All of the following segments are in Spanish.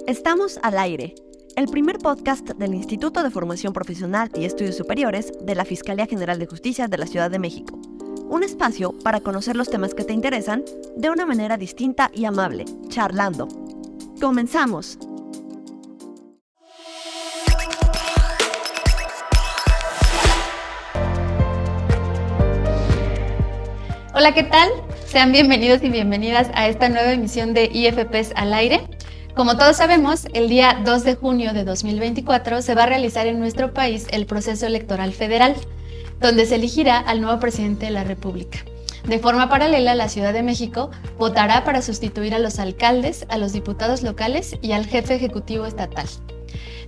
Estamos al aire, el primer podcast del Instituto de Formación Profesional y Estudios Superiores de la Fiscalía General de Justicia de la Ciudad de México. Un espacio para conocer los temas que te interesan de una manera distinta y amable, charlando. ¡Comenzamos! Hola, ¿qué tal? Sean bienvenidos y bienvenidas a esta nueva emisión de IFPs al aire. Como todos sabemos, el día 2 de junio de 2024 se va a realizar en nuestro país el proceso electoral federal, donde se elegirá al nuevo presidente de la República. De forma paralela, la Ciudad de México votará para sustituir a los alcaldes, a los diputados locales y al jefe ejecutivo estatal.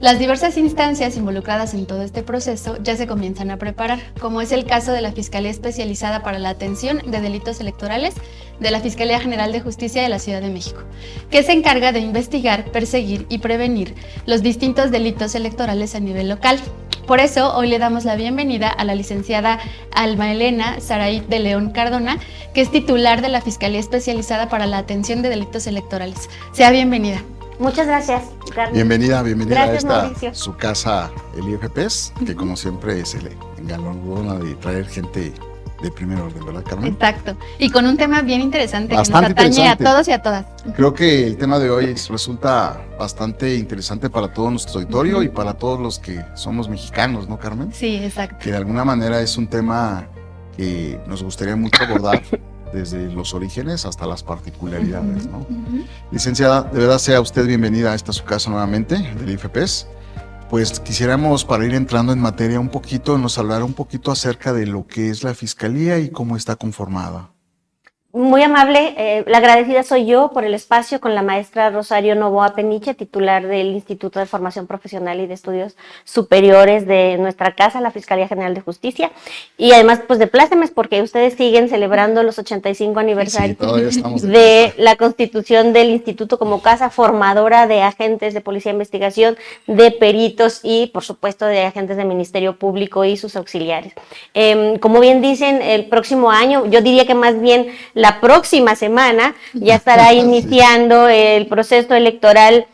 Las diversas instancias involucradas en todo este proceso ya se comienzan a preparar, como es el caso de la Fiscalía Especializada para la Atención de Delitos Electorales de la Fiscalía General de Justicia de la Ciudad de México, que se encarga de investigar, perseguir y prevenir los distintos delitos electorales a nivel local. Por eso, hoy le damos la bienvenida a la licenciada Alma Elena Saraí de León Cardona, que es titular de la Fiscalía Especializada para la Atención de Delitos Electorales. Sea bienvenida. Muchas gracias, Carmen. Bienvenida Gracias, a Mauricio. su casa, el IFPs, que como siempre se le engalana de traer gente de primer orden, ¿verdad, Carmen? Exacto. Y con un tema bien interesante Bastante que nos atañe interesante. a todos y a todas. Creo que el tema de hoy resulta bastante interesante para todo nuestro auditorio y para todos los que somos mexicanos, ¿no, Carmen? Sí, exacto. Que de alguna manera es un tema que nos gustaría mucho abordar desde los orígenes hasta las particularidades, ¿no? Licenciada, de verdad sea usted bienvenida a esta su casa nuevamente, del IFPs. Pues quisiéramos, para ir entrando en materia un poquito, nos hablar un poquito acerca de lo que es la Fiscalía y cómo está conformada. Muy amable, la agradecida soy yo por el espacio con la maestra Rosario Novoa Peniche, titular del Instituto de Formación Profesional y de Estudios Superiores de nuestra casa, la Fiscalía General de Justicia, y además pues de plácemes porque ustedes siguen celebrando los 85 aniversarios de la constitución del instituto como casa formadora de agentes de policía de investigación, de peritos y por supuesto de agentes del Ministerio Público y sus auxiliares. Como bien dicen, el próximo año, yo diría que más bien la próxima semana ya estará iniciando el proceso electoral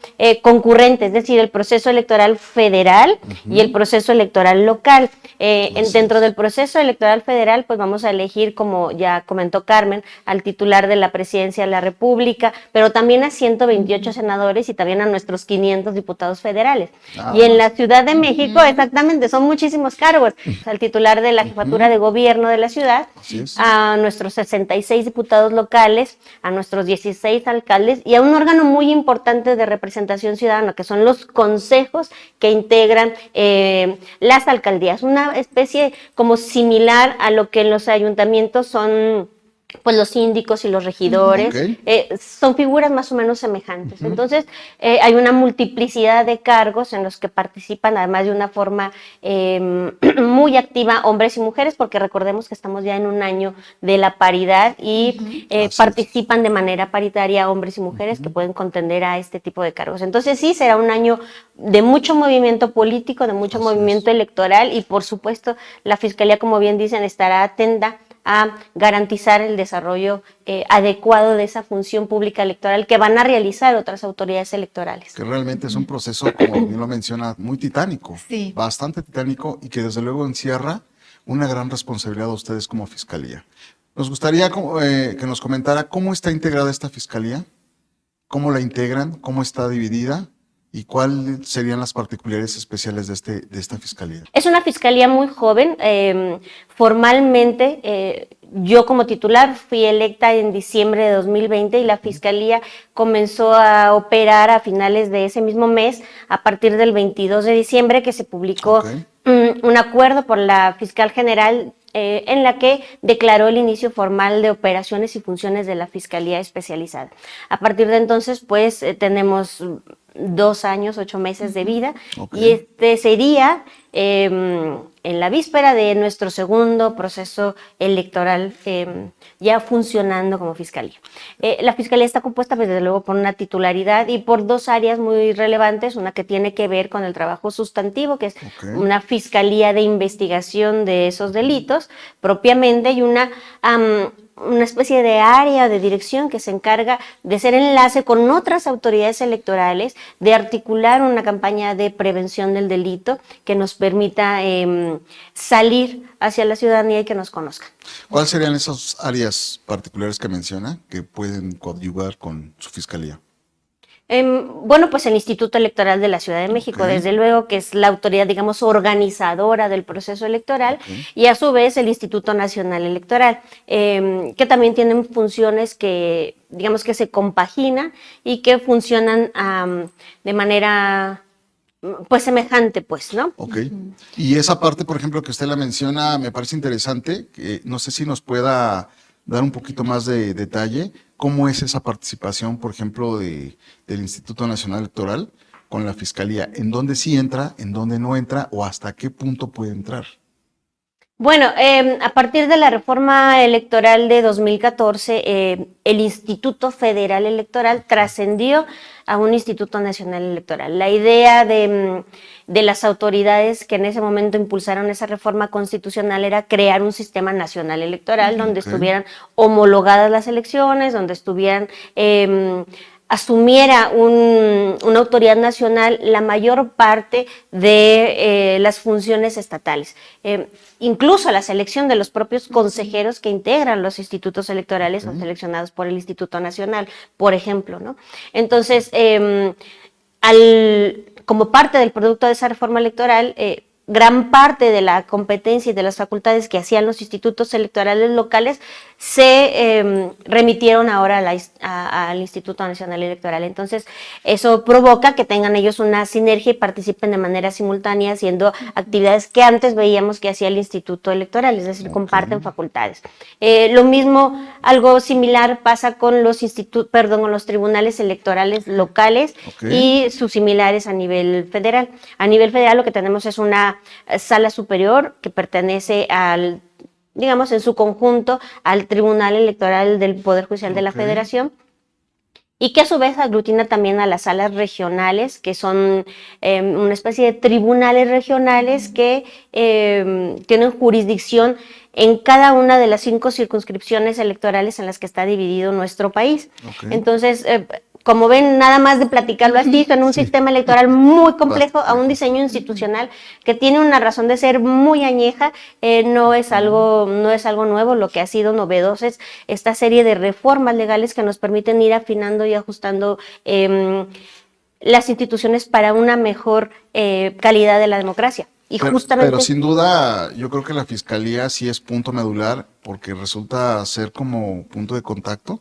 concurrente, es decir, el proceso electoral federal y el proceso electoral local. Dentro del proceso electoral federal, pues vamos a elegir, como ya comentó Carmen, al titular de la Presidencia de la República, pero también a 128 senadores y también a nuestros 500 diputados federales. Y en la Ciudad de México, exactamente, son muchísimos cargos. Al titular de la Jefatura de Gobierno de la ciudad, a nuestros 66 diputados locales, a nuestros 16 alcaldes y a un órgano muy importante de representación ciudadana, que son los consejos que integran las alcaldías. Una especie como similar a lo que en los ayuntamientos son pues los síndicos y los regidores, son figuras más o menos semejantes. Entonces, hay una multiplicidad de cargos en los que participan, además de una forma muy activa, hombres y mujeres, porque recordemos que estamos ya en un año de la paridad y participan de manera paritaria hombres y mujeres que pueden contender a este tipo de cargos. Entonces, sí, será un año de mucho movimiento político, de mucho movimiento electoral y, por supuesto, la Fiscalía, como bien dicen, estará atenta a garantizar el desarrollo adecuado de esa función pública electoral que van a realizar otras autoridades electorales. Que realmente es un proceso, como bien lo menciona, muy titánico, bastante titánico y que desde luego encierra una gran responsabilidad a ustedes como Fiscalía. Nos gustaría que nos comentara cómo está integrada esta Fiscalía, cómo la integran, cómo está dividida y cuáles serían las particularidades especiales de esta Fiscalía. Es una Fiscalía muy joven. Formalmente, yo como titular fui electa en diciembre de 2020 y la Fiscalía comenzó a operar a finales de ese mismo mes, a partir del 22 de diciembre, que se publicó un acuerdo por la Fiscal General en la que declaró el inicio formal de operaciones y funciones de la Fiscalía Especializada. A partir de entonces, pues, tenemos 2 años, 8 meses de vida y este sería en la víspera de nuestro segundo proceso electoral ya funcionando como Fiscalía. La Fiscalía está compuesta, pues, desde luego, por una titularidad y por 2 áreas muy relevantes, una que tiene que ver con el trabajo sustantivo, que es una Fiscalía de investigación de esos delitos propiamente, y una una especie de área de dirección que se encarga de hacer enlace con otras autoridades electorales, de articular una campaña de prevención del delito que nos permita salir hacia la ciudadanía y que nos conozcan. ¿Cuáles serían esas áreas particulares que menciona que pueden coadyuvar con su fiscalía? Bueno, pues el Instituto Electoral de la Ciudad de México, desde luego, que es la autoridad, digamos, organizadora del proceso electoral, y a su vez el Instituto Nacional Electoral, que también tienen funciones que, digamos, que se compaginan y que funcionan de manera, pues, semejante, pues, ¿no? Ok. Y esa parte, por ejemplo, que usted la menciona, me parece interesante, que no sé si nos pueda dar un poquito más de detalle. ¿Cómo es esa participación, por ejemplo, del Instituto Nacional Electoral con la Fiscalía? ¿En dónde sí entra, en dónde no entra o hasta qué punto puede entrar? Bueno, a partir de la reforma electoral de 2014, el Instituto Federal Electoral trascendió a un Instituto Nacional Electoral. La idea de las autoridades que en ese momento impulsaron esa reforma constitucional era crear un sistema nacional electoral donde estuvieran homologadas las elecciones, donde estuvieran asumiera una autoridad nacional la mayor parte de las funciones estatales. Incluso la selección de los propios consejeros que integran los institutos electorales son seleccionados por el Instituto Nacional, por ejemplo, ¿no? Entonces, como parte del producto de esa reforma electoral, gran parte de la competencia y de las facultades que hacían los institutos electorales locales se remitieron ahora al Instituto Nacional Electoral. Entonces, eso provoca que tengan ellos una sinergia y participen de manera simultánea haciendo actividades que antes veíamos que hacía el Instituto Electoral, es decir, comparten facultades. Lo mismo, algo similar pasa con los tribunales electorales locales y sus similares a nivel federal. A nivel federal lo que tenemos es una sala superior que pertenece al, digamos, en su conjunto al Tribunal Electoral del Poder Judicial de la Federación, y que a su vez aglutina también a las salas regionales, que son una especie de tribunales regionales que tienen jurisdicción en cada una de las 5 circunscripciones electorales en las que está dividido nuestro país. Entonces, como ven, nada más de platicarlo así, son un sistema electoral muy complejo, a un diseño institucional que tiene una razón de ser muy añeja, no es algo nuevo. Lo que ha sido novedoso es esta serie de reformas legales que nos permiten ir afinando y ajustando las instituciones para una mejor calidad de la democracia. Y pero sin duda, yo creo que la Fiscalía sí es punto medular porque resulta ser como punto de contacto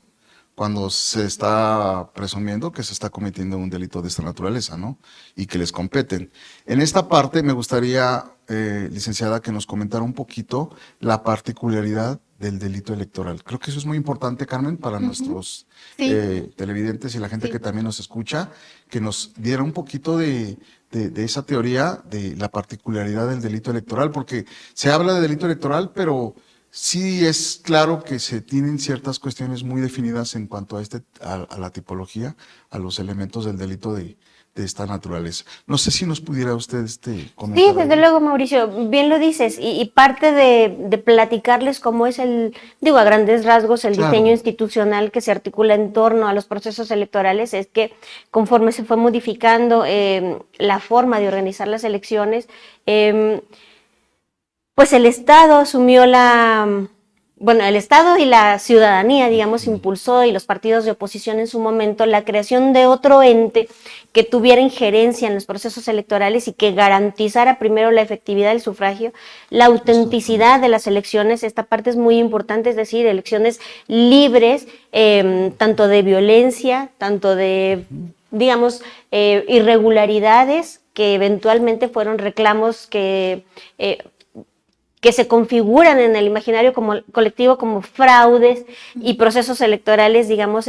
cuando se está presumiendo que se está cometiendo un delito de esta naturaleza, ¿no? Y que les competen. En esta parte me gustaría, licenciada, que nos comentara un poquito la particularidad del delito electoral. Creo que eso es muy importante, Carmen, para nuestros televidentes y la gente que también nos escucha, que nos diera un poquito de esa teoría de la particularidad del delito electoral, porque se habla de delito electoral, pero sí es claro que se tienen ciertas cuestiones muy definidas en cuanto a la tipología, a los elementos del delito de esta naturaleza. No sé si nos pudiera usted comentar. Sí, desde luego, Mauricio, bien lo dices, y parte de platicarles cómo es a grandes rasgos, el diseño institucional que se articula en torno a los procesos electorales, es que conforme se fue modificando la forma de organizar las elecciones, pues el Estado asumió el Estado y la ciudadanía, digamos, impulsó, y los partidos de oposición en su momento, la creación de otro ente que tuviera injerencia en los procesos electorales y que garantizara primero la efectividad del sufragio, la autenticidad de las elecciones. Esta parte es muy importante, es decir, elecciones libres, tanto de violencia, tanto de, digamos, irregularidades, que eventualmente fueron reclamos que se configuran en el imaginario colectivo como fraudes y procesos electorales, digamos,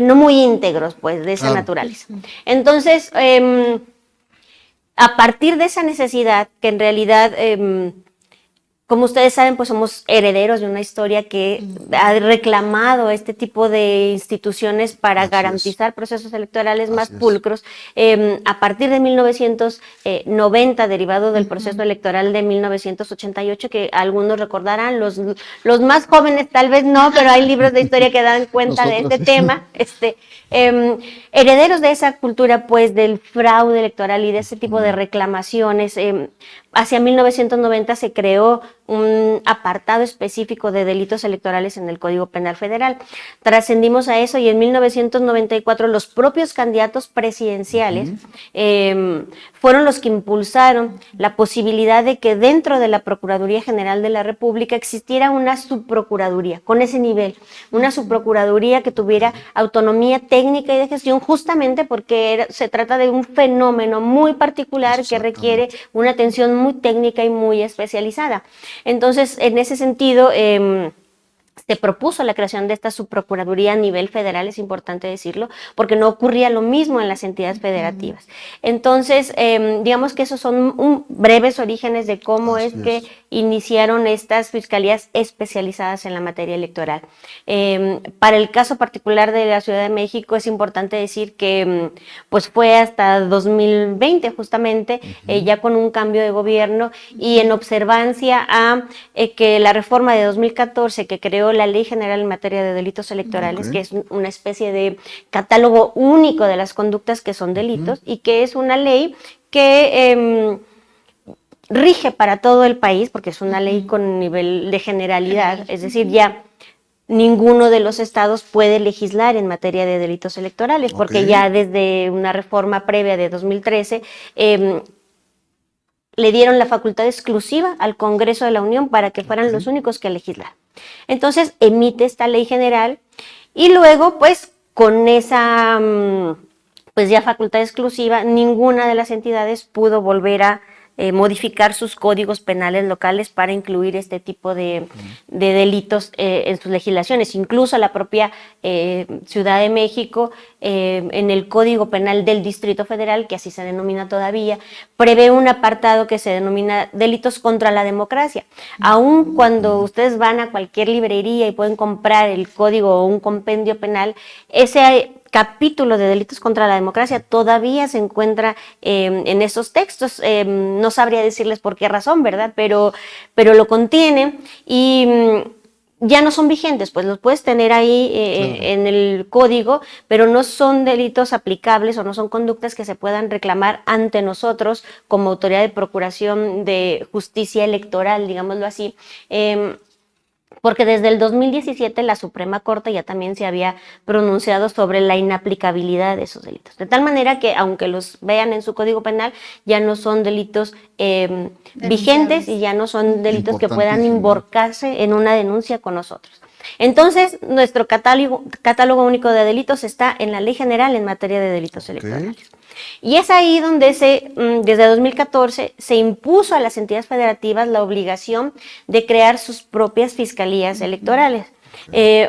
no muy íntegros, pues, de esa naturaleza. Entonces, a partir de esa necesidad, que en realidad Como ustedes saben, pues somos herederos de una historia que ha reclamado este tipo de instituciones para garantizar procesos electorales más pulcros. A partir de 1990, derivado del proceso electoral de 1988, que algunos recordarán, los más jóvenes tal vez no, pero hay libros de historia que dan cuenta de este tema. Herederos de esa cultura, pues, del fraude electoral y de ese tipo de reclamaciones. Hacia 1990 se creó un apartado específico de delitos electorales en el Código Penal Federal. Trascendimos a eso y en 1994 los propios candidatos presidenciales fueron los que impulsaron la posibilidad de que dentro de la Procuraduría General de la República existiera una subprocuraduría con ese nivel, una subprocuraduría que tuviera autonomía técnica y de gestión, justamente porque se trata de un fenómeno muy particular que requiere una atención muy técnica y muy especializada. Entonces, en ese sentido, se propuso la creación de esta subprocuraduría a nivel federal, es importante decirlo, porque no ocurría lo mismo en las entidades federativas. Entonces, digamos que esos son breves orígenes de cómo es que iniciaron estas fiscalías especializadas en la materia electoral. Para el caso particular de la Ciudad de México es importante decir que pues fue hasta 2020 justamente, ya con un cambio de gobierno y en observancia a que la reforma de 2014 que creó la Ley General en materia de delitos electorales, que es una especie de catálogo único de las conductas que son delitos y que es una ley que rige para todo el país, porque es una ley con nivel de generalidad, es decir, ya ninguno de los estados puede legislar en materia de delitos electorales, porque ya desde una reforma previa de 2013 le dieron la facultad exclusiva al Congreso de la Unión para que fueran los únicos que legislaran. Entonces emite esta ley general y luego pues con esa pues ya facultad exclusiva ninguna de las entidades pudo volver a modificar sus códigos penales locales para incluir este tipo de delitos en sus legislaciones. Incluso la propia Ciudad de México, en el Código Penal del Distrito Federal, que así se denomina todavía, prevé un apartado que se denomina delitos contra la democracia. Aun cuando ustedes van a cualquier librería y pueden comprar el código o un compendio penal, ese capítulo de delitos contra la democracia todavía se encuentra en esos textos. No sabría decirles por qué razón, ¿verdad? Pero lo contiene y ya no son vigentes, pues los puedes tener ahí en el código, pero no son delitos aplicables o no son conductas que se puedan reclamar ante nosotros como autoridad de procuración de justicia electoral, digámoslo así. Porque desde el 2017 la Suprema Corte ya también se había pronunciado sobre la inaplicabilidad de esos delitos. De tal manera que, aunque los vean en su Código Penal, ya no son delitos vigentes y ya no son delitos que puedan invocarse en una denuncia con nosotros. Entonces, nuestro catálogo único de delitos está en la Ley General en materia de delitos electorales. Y es ahí donde desde 2014 se impuso a las entidades federativas la obligación de crear sus propias fiscalías electorales.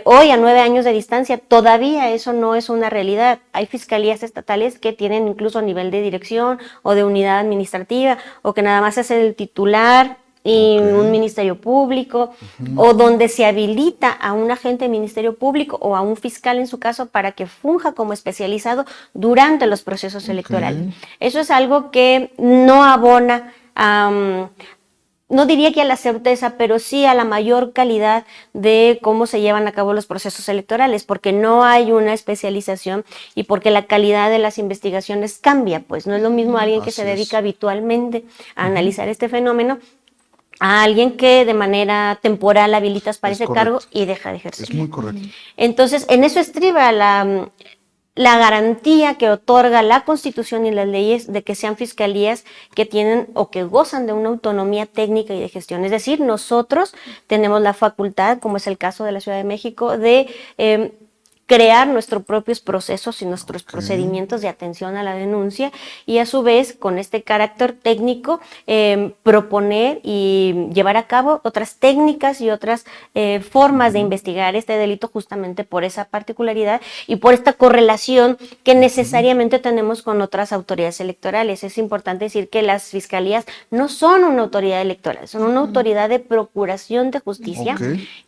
Hoy, a 9 años de distancia, todavía eso no es una realidad. Hay fiscalías estatales que tienen incluso nivel de dirección o de unidad administrativa, o que nada más es el titular y un ministerio público, o donde se habilita a un agente de ministerio público o a un fiscal en su caso para que funja como especializado durante los procesos electorales. Eso es algo que no abona no diría que a la certeza, pero sí a la mayor calidad de cómo se llevan a cabo los procesos electorales, porque no hay una especialización y porque la calidad de las investigaciones cambia, pues no es lo mismo alguien que se dedica habitualmente a analizar este fenómeno a alguien que de manera temporal habilitas para ese cargo y deja de ejercer. Es muy correcto. Entonces, en eso estriba la garantía que otorga la Constitución y las leyes de que sean fiscalías que tienen o que gozan de una autonomía técnica y de gestión. Es decir, nosotros tenemos la facultad, como es el caso de la Ciudad de México, de crear nuestros propios procesos y nuestros procedimientos de atención a la denuncia y a su vez con este carácter técnico proponer y llevar a cabo otras técnicas y otras formas de investigar este delito justamente por esa particularidad y por esta correlación que necesariamente tenemos con otras autoridades electorales. Es importante decir que las fiscalías no son una autoridad electoral, son una autoridad de procuración de justicia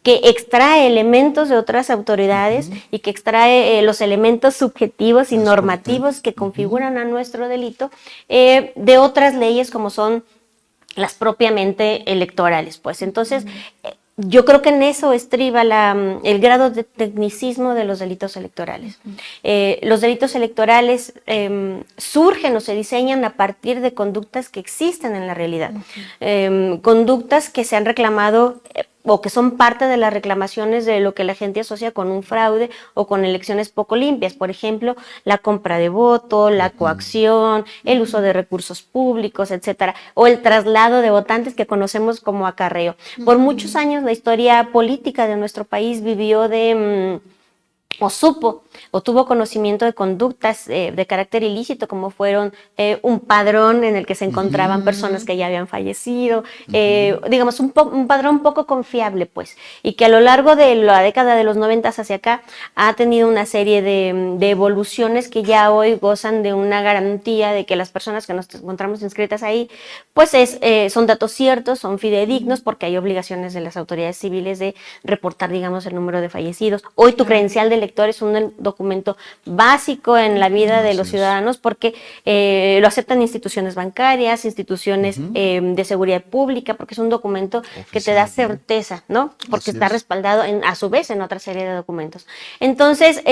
que extrae elementos de otras autoridades y que extrae los elementos subjetivos y normativos que configuran a nuestro delito de otras leyes como son las propiamente electorales, pues. Entonces, yo creo que en eso estriba el grado de tecnicismo de los delitos electorales. Los delitos electorales surgen o se diseñan a partir de conductas que existen en la realidad, conductas que se han reclamado o que son parte de las reclamaciones de lo que la gente asocia con un fraude o con elecciones poco limpias. Por ejemplo, la compra de voto, la coacción, el uso de recursos públicos, etcétera, o el traslado de votantes que conocemos como acarreo. Por muchos años la historia política de nuestro país vivió o supo o tuvo conocimiento de conductas de carácter ilícito, como fueron un padrón en el que se encontraban personas que ya habían fallecido, digamos un padrón poco confiable, pues, y que a lo largo de la década de los 90 hacia acá ha tenido una serie de evoluciones que ya hoy gozan de una garantía de que las personas que nos encontramos inscritas ahí, pues son datos ciertos, son fidedignos, porque hay obligaciones de las autoridades civiles de reportar, digamos, el número de fallecidos. Hoy tu credencial de elector es un documento básico en la vida de los ciudadanos porque lo aceptan instituciones bancarias, instituciones de seguridad pública, porque es un documento que te da certeza, ¿no? Porque está respaldado a su vez en otra serie de documentos. Entonces,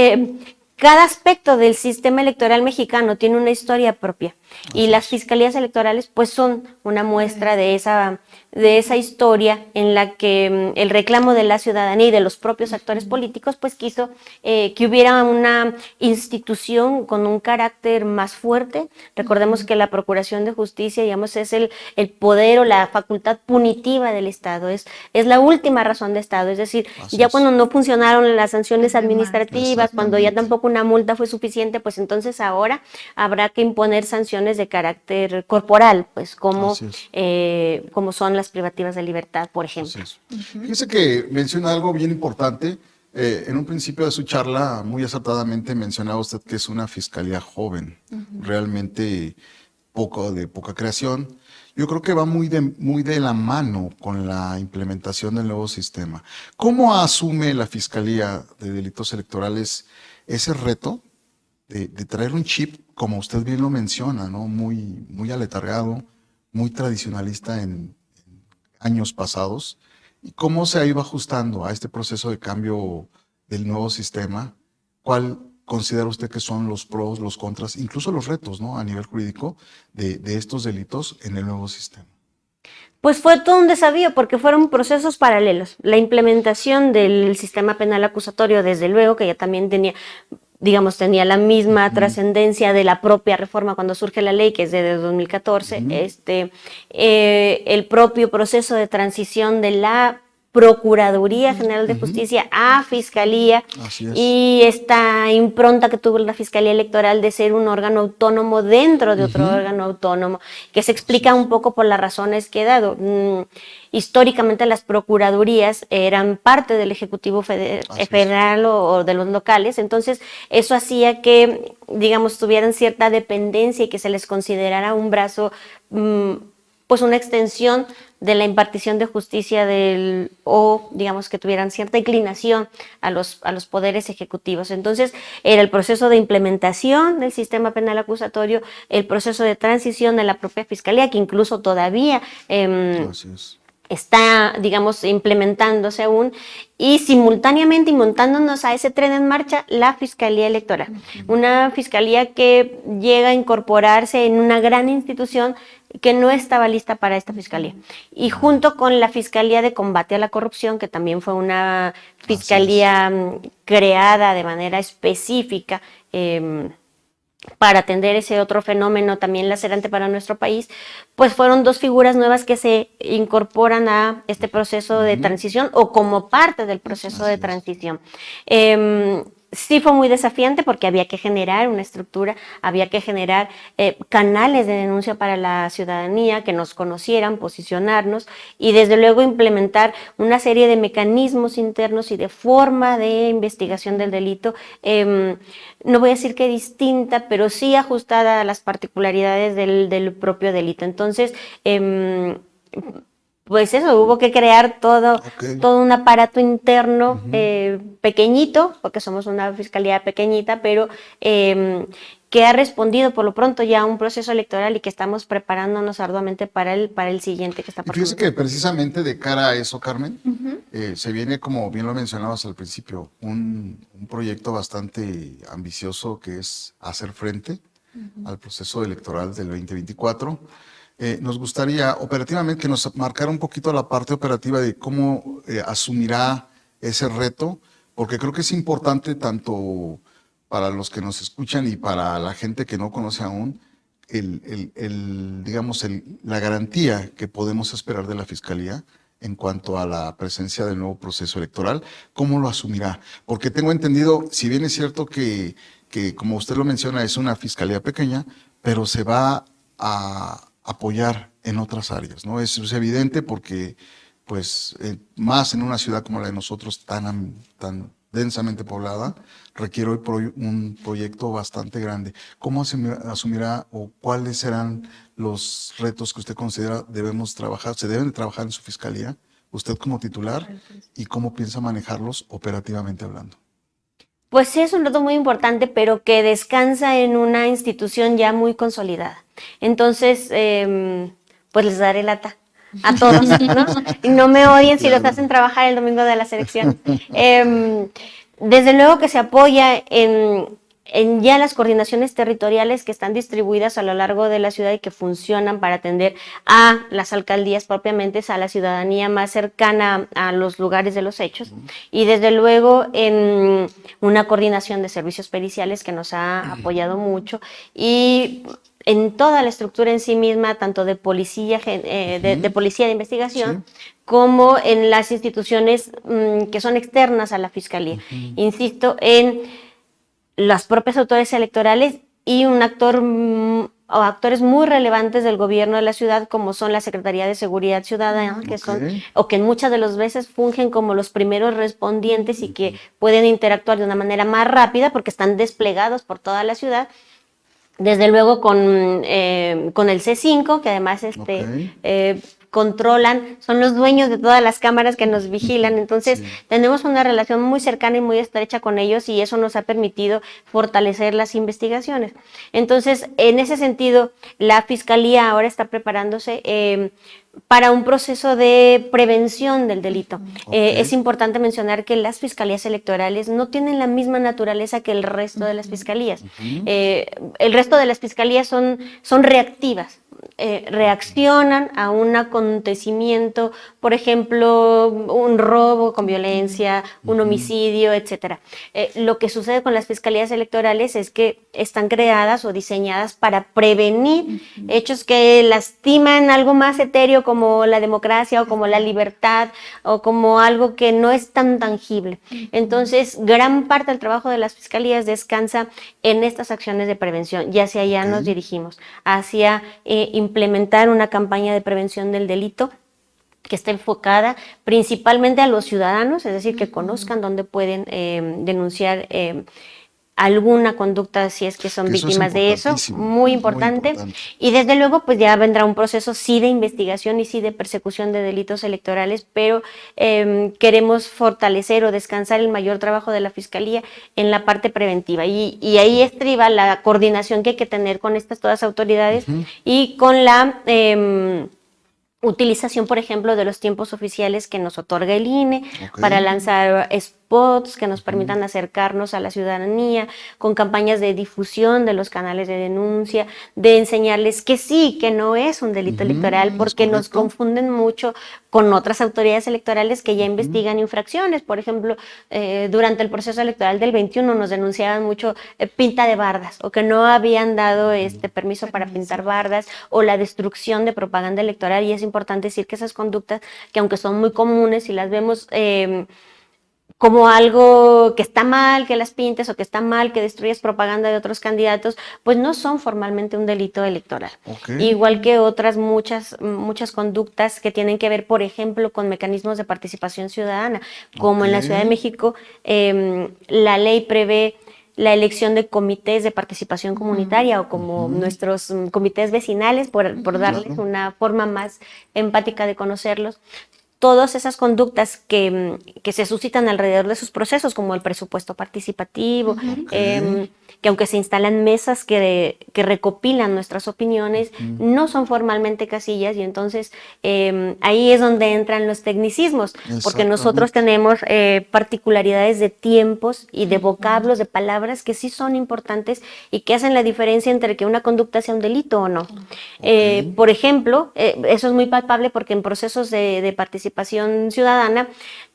cada aspecto del sistema electoral mexicano tiene una historia propia y las fiscalías electorales pues son una muestra de esa historia en la que el reclamo de la ciudadanía y de los propios actores políticos pues quiso que hubiera una institución con un carácter más fuerte. Recordemos que la Procuración de Justicia, digamos, es el poder o la facultad punitiva del Estado, es la última razón de Estado, es decir, ya cuando no funcionaron las sanciones administrativas, cuando ya tampoco una multa fue suficiente, pues entonces ahora habrá que imponer sanciones de carácter corporal, pues como son las privativas de libertad, por ejemplo. Fíjese que menciona algo bien importante. En un principio de su charla, muy acertadamente mencionaba usted que es una fiscalía joven, realmente de poca creación. Yo creo que va muy de la mano con la implementación del nuevo sistema. ¿Cómo asume la Fiscalía de Delitos Electorales ese reto de traer un chip, como usted bien lo menciona, ¿no? Muy aletargado, muy tradicionalista en años pasados? ¿Y cómo se ha ido ajustando a este proceso de cambio del nuevo sistema? ¿Cuál considera usted que son los pros, los contras, incluso los retos, ¿no?, a nivel jurídico de estos delitos en el nuevo sistema? Pues fue todo un desafío porque fueron procesos paralelos. La implementación del sistema penal acusatorio, desde luego, que ya también tenía la misma trascendencia de la propia reforma cuando surge la ley, que es de 2014, el propio proceso de transición de la Procuraduría General de Justicia a Fiscalía y esta impronta que tuvo la Fiscalía Electoral de ser un órgano autónomo dentro de otro órgano autónomo, que se explica un poco por las razones que he dado. Históricamente las procuradurías eran parte del Ejecutivo federal o de los locales, entonces eso hacía que, digamos, tuvieran cierta dependencia y que se les considerara un brazo, pues una extensión de la impartición de justicia o digamos que tuvieran cierta inclinación a los poderes ejecutivos. Entonces era el proceso de implementación del sistema penal acusatorio, el proceso de transición de la propia Fiscalía, que incluso todavía está, digamos, implementándose aún, y simultáneamente y montándonos a ese tren en marcha, la Fiscalía Electoral. Una fiscalía que llega a incorporarse en una gran institución que no estaba lista para esta fiscalía. Y junto con la Fiscalía de Combate a la Corrupción, que también fue una fiscalía creada de manera específica para atender ese otro fenómeno también lacerante para nuestro país, pues fueron dos figuras nuevas que se incorporan a este proceso de transición o como parte del proceso de transición. Sí fue muy desafiante porque había que generar una estructura, había que generar canales de denuncia para la ciudadanía, que nos conocieran, posicionarnos y desde luego implementar una serie de mecanismos internos y de forma de investigación del delito, no voy a decir que distinta, pero sí ajustada a las particularidades del propio delito. Entonces, pues eso, hubo que crear todo un aparato interno pequeñito, porque somos una fiscalía pequeñita, pero que ha respondido por lo pronto ya a un proceso electoral y que estamos preparándonos arduamente para el siguiente que está por comenzar. Fíjese que precisamente de cara a eso, Carmen, se viene, como bien lo mencionabas al principio, un proyecto bastante ambicioso que es hacer frente al proceso electoral del 2024. Nos gustaría operativamente que nos marcara un poquito la parte operativa de cómo asumirá ese reto, porque creo que es importante tanto para los que nos escuchan y para la gente que no conoce aún, la garantía que podemos esperar de la Fiscalía en cuanto a la presencia del nuevo proceso electoral. ¿Cómo lo asumirá? Porque tengo entendido, si bien es cierto que como usted lo menciona, es una fiscalía pequeña, pero se va a apoyar en otras áreas, ¿no? Es evidente porque, pues, más en una ciudad como la de nosotros, tan densamente poblada, requiere hoy un proyecto bastante grande. ¿Cómo asumirá o cuáles serán los retos que usted considera se deben trabajar en su fiscalía, usted como titular, y cómo piensa manejarlos operativamente hablando? Pues sí, es un reto muy importante, pero que descansa en una institución ya muy consolidada. Entonces, pues les daré lata a todos, ¿no? Y no me odien si los hacen trabajar el domingo de las elecciones. Desde luego que se apoya en ya las coordinaciones territoriales que están distribuidas a lo largo de la ciudad y que funcionan para atender a las alcaldías propiamente, a la ciudadanía más cercana a los lugares de los hechos, y desde luego en una coordinación de servicios periciales que nos ha apoyado mucho, y en toda la estructura en sí misma, tanto de policía, de policía de investigación, como en las instituciones que son externas a la Fiscalía. Insisto en las propias autoridades electorales y un actor o actores muy relevantes del gobierno de la ciudad, como son la Secretaría de Seguridad Ciudadana, que son, o que muchas de las veces fungen como los primeros respondientes y que pueden interactuar de una manera más rápida porque están desplegados por toda la ciudad. Desde luego con el C5, que además controlan, son los dueños de todas las cámaras que nos vigilan. Entonces, tenemos una relación muy cercana y muy estrecha con ellos, y eso nos ha permitido fortalecer las investigaciones. Entonces, en ese sentido, la Fiscalía ahora está preparándose para un proceso de prevención del delito. Es importante mencionar que las fiscalías electorales no tienen la misma naturaleza que el resto de las fiscalías. El resto de las fiscalías son reactivas. Reaccionan a un acontecimiento, por ejemplo, un robo con violencia, un homicidio, etcétera. Lo que sucede con las fiscalías electorales es que están creadas o diseñadas para prevenir hechos que lastiman algo más etéreo como la democracia o como la libertad o como algo que no es tan tangible. Entonces, gran parte del trabajo de las fiscalías descansa en estas acciones de prevención, y hacia allá nos dirigimos, hacia implementar una campaña de prevención del delito que esté enfocada principalmente a los ciudadanos, es decir, que conozcan dónde pueden denunciar alguna conducta si es que son víctimas de eso, muy importante. Y desde luego pues ya vendrá un proceso sí de investigación y sí de persecución de delitos electorales, pero queremos fortalecer o descansar el mayor trabajo de la Fiscalía en la parte preventiva, y ahí estriba la coordinación que hay que tener con estas todas autoridades y con la utilización, por ejemplo, de los tiempos oficiales que nos otorga el INE para lanzar spots que nos permitan acercarnos a la ciudadanía, con campañas de difusión de los canales de denuncia, de enseñarles que sí, que no es un delito electoral, porque nos confunden mucho con otras autoridades electorales que ya investigan infracciones. Por ejemplo, durante el proceso electoral del 21 nos denunciaban mucho pinta de bardas, o que no habían dado permiso para pintar bardas, o la destrucción de propaganda electoral, y es importante decir que esas conductas, que aunque son muy comunes y las vemos como algo que está mal que las pintes o que está mal que destruyas propaganda de otros candidatos, pues no son formalmente un delito electoral. Okay. Igual que otras muchas conductas que tienen que ver, por ejemplo, con mecanismos de participación ciudadana, como en la Ciudad de México, la ley prevé la elección de comités de participación comunitaria o como nuestros comités vecinales, por darles una forma más empática de conocerlos. Todas esas conductas que se suscitan alrededor de sus procesos, como el presupuesto participativo, que aunque se instalan mesas que recopilan nuestras opiniones, no son formalmente casillas, y entonces ahí es donde entran los tecnicismos, porque nosotros tenemos particularidades de tiempos y de vocablos, de palabras que sí son importantes y que hacen la diferencia entre que una conducta sea un delito o no. Por ejemplo, eso es muy palpable porque en procesos de participación ciudadana,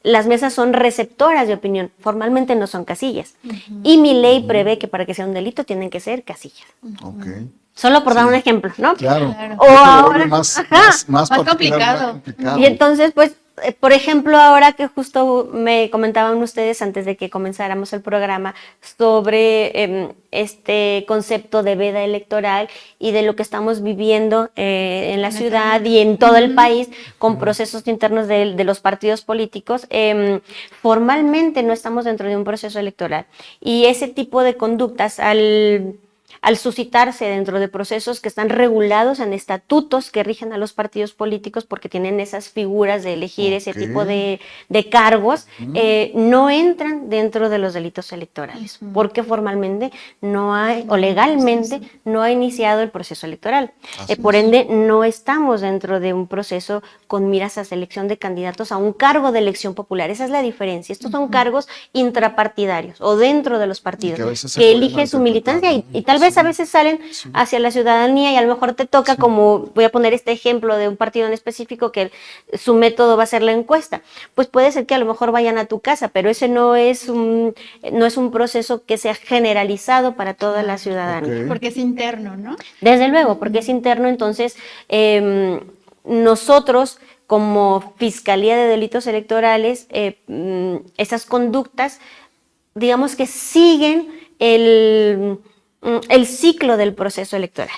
las mesas son receptoras de opinión, formalmente no son casillas. Y mi ley prevé que para que sea un delito tienen que ser casillas. Solo por dar un ejemplo, ¿no? Claro. O ahora, más complicado. Y entonces, pues, por ejemplo, ahora que justo me comentaban ustedes antes de que comenzáramos el programa sobre este concepto de veda electoral y de lo que estamos viviendo en la ciudad y en todo el país con procesos internos de los partidos políticos, formalmente no estamos dentro de un proceso electoral. Y ese tipo de conductas, al suscitarse dentro de procesos que están regulados en estatutos que rigen a los partidos políticos porque tienen esas figuras de elegir ese tipo de cargos, no entran dentro de los delitos electorales, porque formalmente no hay, o legalmente no ha iniciado el proceso electoral. Por ende, no estamos dentro de un proceso con miras a selección de candidatos a un cargo de elección popular. Esa es la diferencia. Estos son cargos intrapartidarios o dentro de los partidos que elige su militancia y tal vez a veces salen hacia la ciudadanía y a lo mejor te toca, como voy a poner este ejemplo de un partido en específico que su método va a ser la encuesta, pues puede ser que a lo mejor vayan a tu casa, pero ese no es un proceso que sea generalizado para toda la ciudadanía. Porque es interno, ¿no? Desde luego, porque es interno, entonces nosotros como Fiscalía de Delitos Electorales, esas conductas, digamos que siguen el ciclo del proceso electoral.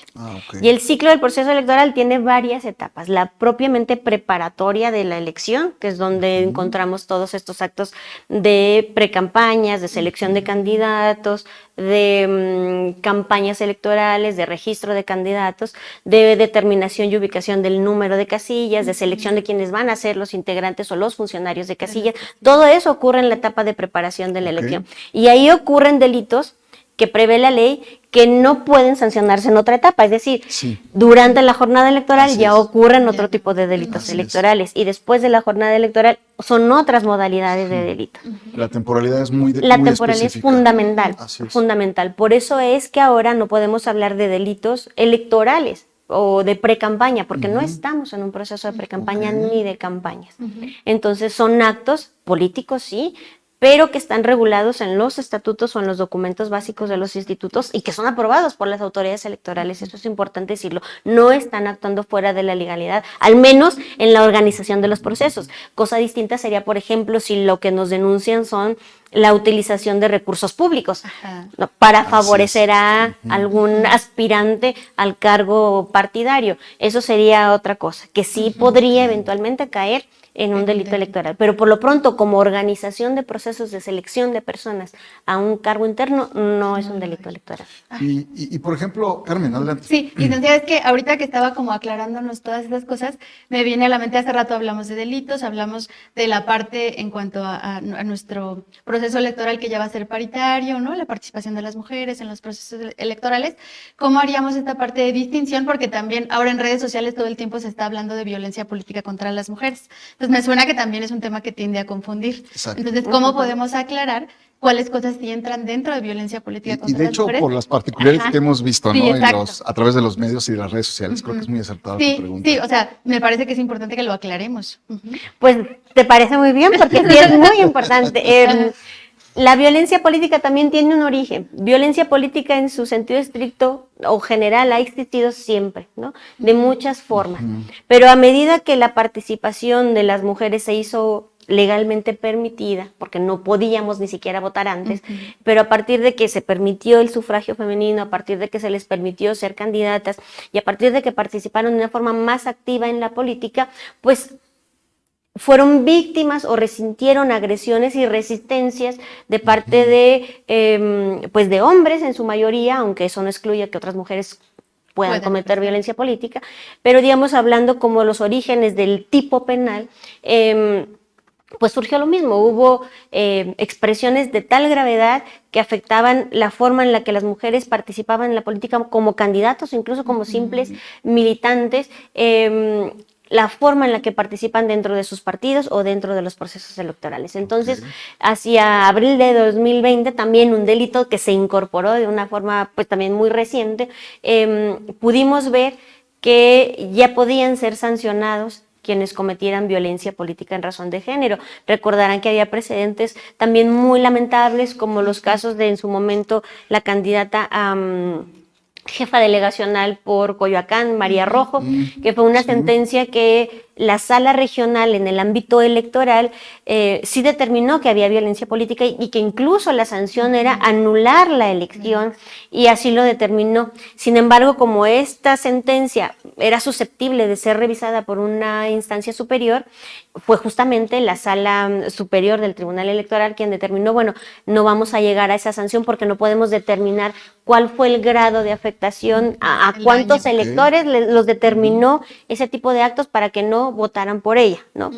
Y el ciclo del proceso electoral tiene varias etapas. La propiamente preparatoria de la elección, que es donde encontramos todos estos actos de precampañas, de selección de candidatos, de campañas electorales, de registro de candidatos, de determinación y ubicación del número de casillas, de selección de quienes van a ser los integrantes o los funcionarios de casillas. Todo eso ocurre en la etapa de preparación de la elección. Y ahí ocurren delitos que prevé la ley que no pueden sancionarse en otra etapa, es decir, durante la jornada electoral ya ocurren otro tipo de delitos electorales y después de la jornada electoral son otras modalidades de delito. La temporalidad es muy La temporalidad es fundamental, fundamental. Por eso es que ahora no podemos hablar de delitos electorales o de precampaña, porque no estamos en un proceso de precampaña ni de campañas. Entonces son actos políticos, sí, pero que están regulados en los estatutos o en los documentos básicos de los institutos y que son aprobados por las autoridades electorales. Eso es importante decirlo. No están actuando fuera de la legalidad, al menos en la organización de los procesos. Cosa distinta sería, por ejemplo, si lo que nos denuncian son la utilización de recursos públicos para favorecer a algún aspirante al cargo partidario. Eso sería otra cosa, que sí podría eventualmente caer en un delito electoral. Pero por lo pronto, como organización de procesos de selección de personas a un cargo interno, no es un delito electoral. Y por ejemplo, Carmen, adelante. Sí, licenciada, es que ahorita que estaba como aclarándonos todas esas cosas, me viene a la mente, hace rato hablamos de delitos, hablamos de la parte en cuanto a nuestro proceso electoral que ya va a ser paritario, ¿no? La participación de las mujeres en los procesos electorales. ¿Cómo haríamos esta parte de distinción? Porque también ahora en redes sociales todo el tiempo se está hablando de violencia política contra las mujeres. Entonces me suena que también es un tema que tiende a confundir. Entonces, ¿cómo podemos aclarar cuáles cosas sí entran dentro de violencia política contra las mujeres? Y de hecho, por las particularidades que hemos visto, ¿no? A través de los medios y de las redes sociales, creo que es muy acertada tu pregunta. Sí, o sea, me parece que es importante que lo aclaremos. Pues te parece muy bien, porque sí es muy importante. La violencia política también tiene un origen. Violencia política en su sentido estricto o general ha existido siempre, ¿no? De muchas formas. Pero a medida que la participación de las mujeres se hizo legalmente permitida, porque no podíamos ni siquiera votar antes, pero a partir de que se permitió el sufragio femenino, a partir de que se les permitió ser candidatas y a partir de que participaron de una forma más activa en la política, pues fueron víctimas o resintieron agresiones y resistencias de parte de, pues de hombres en su mayoría, aunque eso no excluye que otras mujeres puedan cometer violencia política, pero digamos hablando como los orígenes del tipo penal, pues surgió lo mismo, hubo expresiones de tal gravedad que afectaban la forma en la que las mujeres participaban en la política como candidatos, incluso como simples militantes, la forma en la que participan dentro de sus partidos o dentro de los procesos electorales. Entonces, hacia abril de 2020, también un delito que se incorporó de una forma pues también muy reciente, pudimos ver que ya podían ser sancionados quienes cometieran violencia política en razón de género. Recordarán que había precedentes también muy lamentables, como los casos de en su momento la candidata a jefa delegacional por Coyoacán, María Rojo, que fue una sentencia que la sala regional en el ámbito electoral sí determinó que había violencia política y que incluso la sanción era anular la elección y así lo determinó. Sin embargo, como esta sentencia era susceptible de ser revisada por una instancia superior, fue justamente la sala superior del Tribunal Electoral quien determinó, bueno, no vamos a llegar a esa sanción porque no podemos determinar cuál fue el grado de afectación, a cuántos electores los determinó ese tipo de actos para que no votaran por ella, ¿no?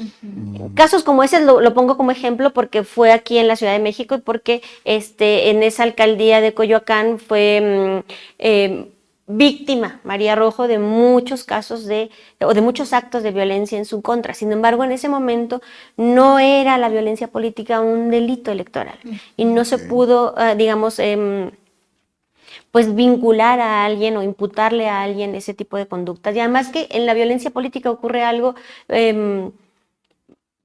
Casos como ese lo pongo como ejemplo porque fue aquí en la Ciudad de México y porque en esa alcaldía de Coyoacán fue víctima María Rojo de muchos casos de muchos actos de violencia en su contra. Sin embargo, en ese momento no era la violencia política un delito electoral y no se pudo, digamos, pues vincular a alguien o imputarle a alguien ese tipo de conductas. Y además que en la violencia política ocurre algo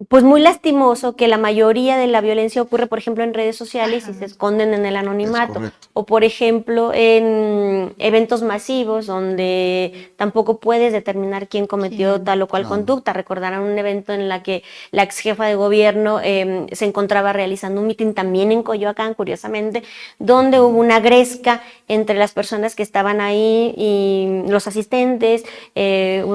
pues muy lastimoso, que la mayoría de la violencia ocurre, por ejemplo, en redes sociales y se esconden en el anonimato. O, por ejemplo, en eventos masivos donde tampoco puedes determinar quién cometió tal o cual conducta. Recordarán un evento en la que la ex jefa de gobierno se encontraba realizando un mitin también en Coyoacán, curiosamente, donde hubo una gresca entre las personas que estaban ahí y los asistentes,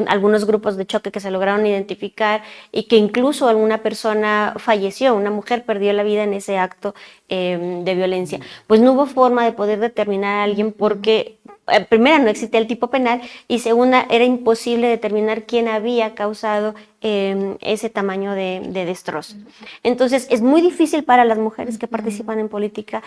algunos grupos de choque que se lograron identificar y que incluso alguna persona falleció, una mujer perdió la vida en ese acto de violencia. Pues no hubo forma de poder determinar a alguien porque, primera, no existía el tipo penal y segunda, era imposible determinar quién había causado ese tamaño de destrozo. Entonces, es muy difícil para las mujeres que participan en política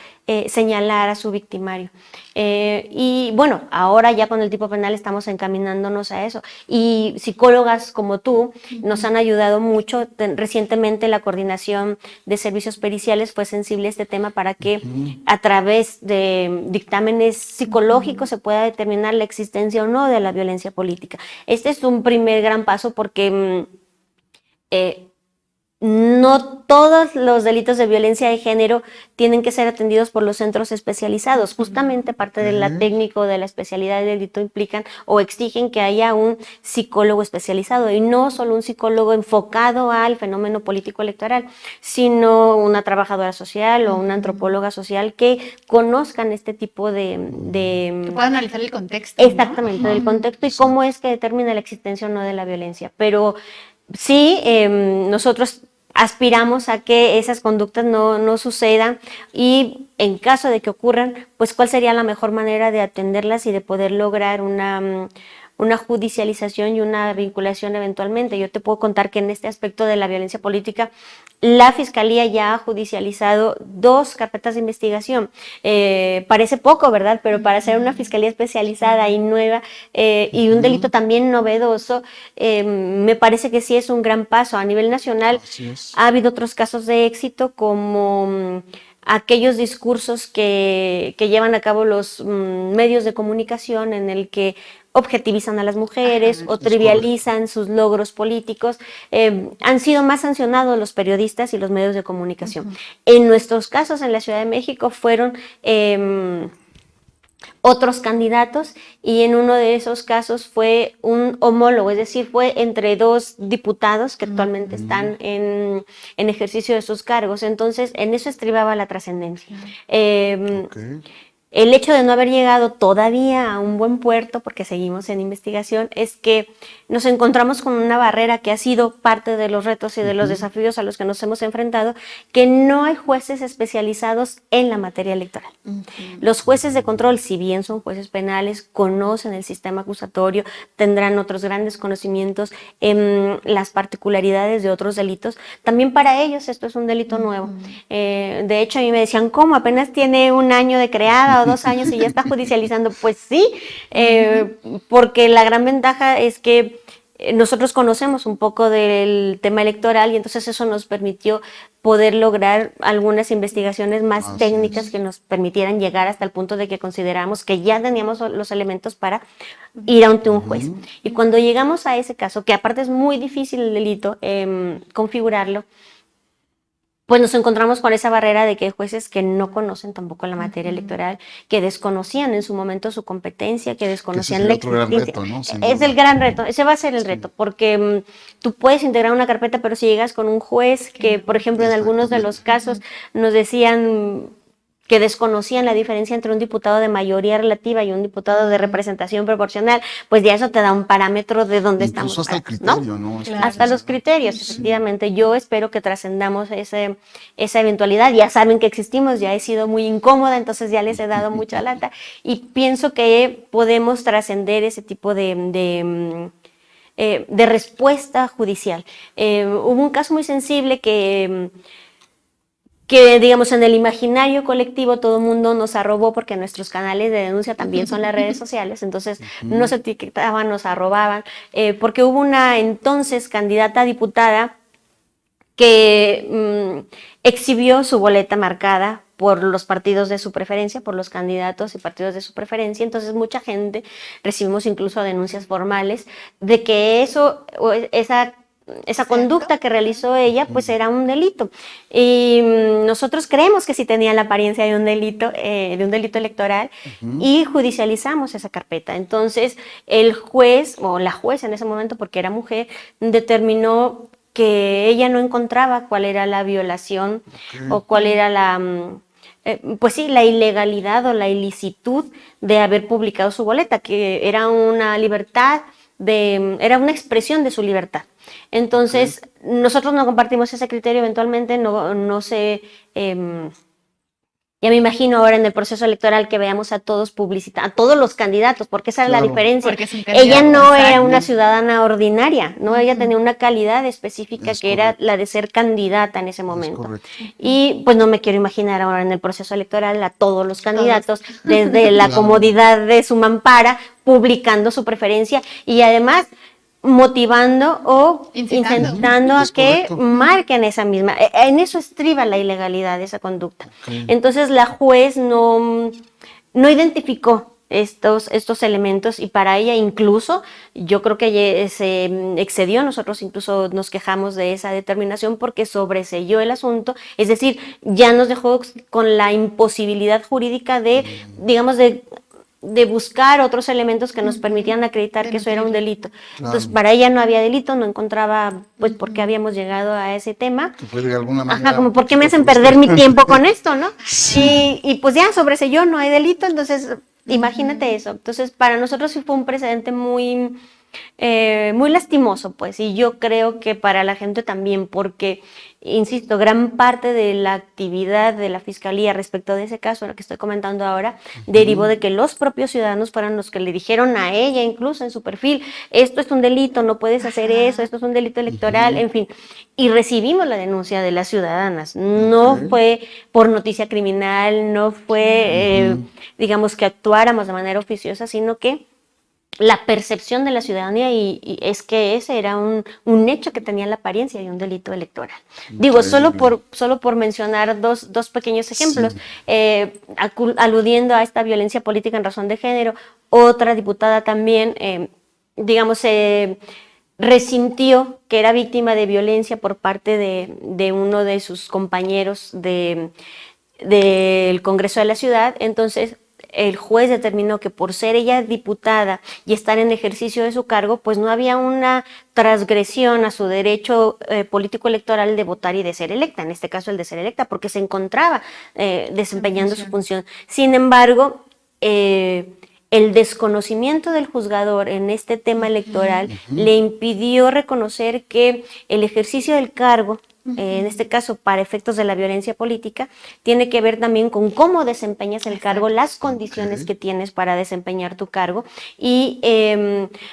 señalar a su victimario. Y bueno, ahora ya con el tipo penal estamos encaminándonos a eso. Y psicólogas como tú nos han ayudado mucho. Recientemente la Coordinación de Servicios Periciales fue sensible a este tema para que a través de dictámenes psicológicos se pueda determinar la existencia o no de la violencia política. Este es un primer gran paso porque no todos los delitos de violencia de género tienen que ser atendidos por los centros especializados. Justamente parte de la técnica o de la especialidad del delito implican o exigen que haya un psicólogo especializado y no solo un psicólogo enfocado al fenómeno político electoral, sino una trabajadora social o una antropóloga social que conozcan este tipo de que puedan analizar el contexto. Exactamente, del contexto y cómo es que determina la existencia o no de la violencia. Pero sí, nosotros aspiramos a que esas conductas no sucedan y en caso de que ocurran, pues cuál sería la mejor manera de atenderlas y de poder lograr una judicialización y una vinculación eventualmente. Yo te puedo contar que en este aspecto de la violencia política, la Fiscalía ya ha judicializado 2 carpetas de investigación. Parece poco, ¿verdad? Pero para ser una fiscalía especializada y nueva y un delito también novedoso, me parece que sí es un gran paso. A nivel nacional ha habido otros casos de éxito como aquellos discursos que llevan a cabo los medios de comunicación en el que objetivizan a las mujeres o trivializan sus logros políticos, han sido más sancionados los periodistas y los medios de comunicación. En nuestros casos en la Ciudad de México fueron otros candidatos, y en uno de esos casos fue un homólogo, es decir, fue entre dos diputados que actualmente están en ejercicio de sus cargos. Entonces, en eso estribaba la trascendencia. El hecho de no haber llegado todavía a un buen puerto, porque seguimos en investigación, es que nos encontramos con una barrera que ha sido parte de los retos y de los desafíos a los que nos hemos enfrentado, que no hay jueces especializados en la materia electoral. Los jueces de control, si bien son jueces penales, conocen el sistema acusatorio, tendrán otros grandes conocimientos en las particularidades de otros delitos. También para ellos esto es un delito nuevo. De hecho, a mí me decían, ¿cómo? Apenas tiene 1 año de creada o 2 años y ya está judicializando. Pues sí, porque la gran ventaja es que nosotros conocemos un poco del tema electoral y entonces eso nos permitió poder lograr algunas investigaciones más técnicas que nos permitieran llegar hasta el punto de que consideramos que ya teníamos los elementos para ir ante un juez. Y cuando llegamos a ese caso, que aparte es muy difícil el delito configurarlo, pues nos encontramos con esa barrera de que hay jueces que no conocen tampoco la materia electoral, que desconocían en su momento su competencia, que desconocían la existencia. Reto, ¿no? Es el gran reto, ese va a ser el reto, porque tú puedes integrar una carpeta, pero si llegas con un juez que, por ejemplo, en algunos de los casos nos decían que desconocían la diferencia entre un diputado de mayoría relativa y un diputado de representación proporcional, pues ya eso te da un parámetro de dónde estamos. Incluso hasta el criterio, ¿no? Claro. Hasta los criterios, efectivamente. Yo espero que trascendamos esa eventualidad. Ya saben que existimos, ya he sido muy incómoda, entonces ya les he dado mucha lata y pienso que podemos trascender ese tipo de respuesta judicial. Hubo un caso muy sensible que digamos en el imaginario colectivo todo el mundo nos arrobó porque nuestros canales de denuncia también son las redes sociales, entonces nos etiquetaban, nos arrobaban, porque hubo una entonces candidata a diputada que exhibió su boleta marcada por los partidos de su preferencia, por los candidatos y partidos de su preferencia, entonces mucha gente, recibimos incluso denuncias formales de que esa conducta que realizó ella, pues era un delito. Y nosotros creemos que sí tenía la apariencia de un delito electoral y judicializamos esa carpeta. Entonces, el juez, o la jueza en ese momento, porque era mujer, determinó que ella no encontraba cuál era la violación o cuál era pues sí, la ilegalidad o la ilicitud de haber publicado su boleta, que era una libertad, era una expresión de su libertad. Entonces, nosotros no compartimos ese criterio, eventualmente no sé, ya me imagino ahora en el proceso electoral que veamos a todos a todos los candidatos, porque esa es la diferencia. Ella no era una ciudadana ordinaria, ¿no? Ella tenía una calidad específica que era la de ser candidata en ese momento. Y pues no me quiero imaginar ahora en el proceso electoral a todos los candidatos, desde la comodidad de su mampara, publicando su preferencia y además motivando o incitando a que marquen esa misma. En eso estriba la ilegalidad de esa conducta. Entonces la juez no identificó estos elementos y para ella incluso, yo creo que se excedió, nosotros incluso nos quejamos de esa determinación porque sobreseyó el asunto, es decir, ya nos dejó con la imposibilidad jurídica de, digamos, de buscar otros elementos que nos permitían acreditar que eso era un delito. Entonces, para ella no había delito, no encontraba, pues, por qué habíamos llegado a ese tema. Que fue de alguna manera. Como, ¿por qué me hacen perder mi tiempo con esto, no? Sí. Y pues ya, sobreseyó, no hay delito, entonces, imagínate eso. Entonces, para nosotros sí fue un precedente muy lastimoso, pues, y yo creo que para la gente también, porque, insisto, gran parte de la actividad de la Fiscalía respecto de ese caso, lo que estoy comentando ahora, derivó de que los propios ciudadanos fueron los que le dijeron a ella, incluso en su perfil, esto es un delito, no puedes hacer eso, esto es un delito electoral, en fin, y recibimos la denuncia de las ciudadanas, no fue por noticia criminal, no fue, digamos, que actuáramos de manera oficiosa, sino que la percepción de la ciudadanía y es que ese era un hecho que tenía la apariencia de un delito electoral. Digo, solo por mencionar dos pequeños ejemplos, aludiendo a esta violencia política en razón de género, otra diputada también, digamos, resintió que era víctima de violencia por parte de uno de sus compañeros del Congreso de la Ciudad, entonces el juez determinó que por ser ella diputada y estar en ejercicio de su cargo, pues no había una transgresión a su derecho político electoral de votar y de ser electa, en este caso el de ser electa, porque se encontraba desempeñando su función. Sin embargo, el desconocimiento del juzgador en este tema electoral le impidió reconocer que el ejercicio del cargo, en este caso para efectos de la violencia política, tiene que ver también con cómo desempeñas el cargo, las condiciones que tienes para desempeñar tu cargo y